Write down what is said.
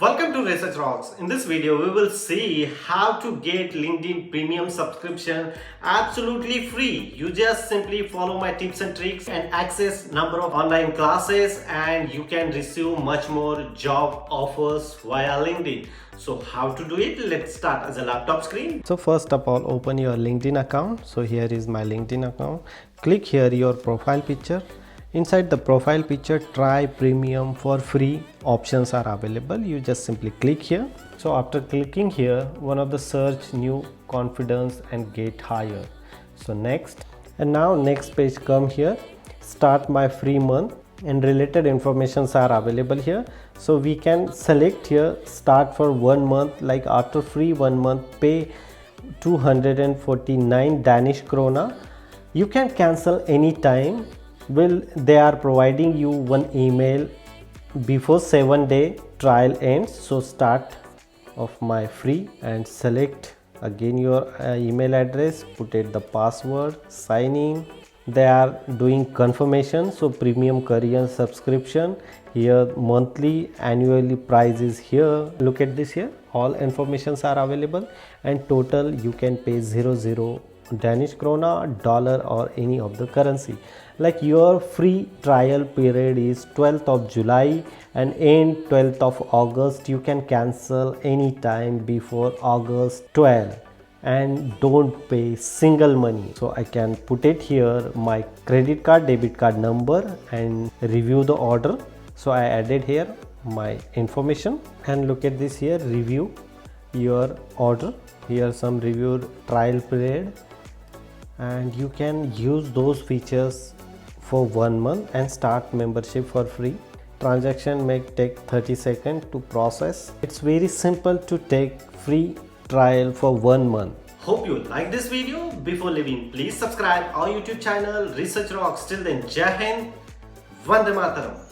Welcome to Research Rocks. In this video, we will see how to get LinkedIn premium subscription absolutely free. You just simply follow my tips and tricks and access number of online classes and you can receive much more job offers via LinkedIn. So how to do it? Let's start as a laptop screen. So first of all, open your LinkedIn account. So here is my LinkedIn account. Click here your profile picture. Inside the profile picture, try premium for free options are available. You just simply click here. So after clicking here, one of the search new confidence and get higher. So next, and now next page come here, start my free month and related informations are available here. So we can select here start for 1 month, like after free 1 month pay 249 Danish krona. You can cancel anytime. Well, they are providing you one email before 7-day trial ends. So start of my free and select again your email address, put it the password, sign in. They are doing confirmation. So premium career subscription here, monthly, annually price is here. Look at this here, all informations are available and total you can pay 00 Danish krona, dollar or any of the currency. Like your free trial period is 12th of July and end 12th of August. You can cancel anytime before August 12 and don't pay single money. So I can put it here my credit card, debit card number and review the order. So I added here my information and look at this here, review your order. Here some review trial period and you can use those features for 1 month and start membership for free. Transaction may take 30 seconds to process. It's very simple to take free trial for 1 month. Hope you like this video. Before leaving, please subscribe our YouTube channel Research Rocks. Till then, Jai Hind, Vande Mataram.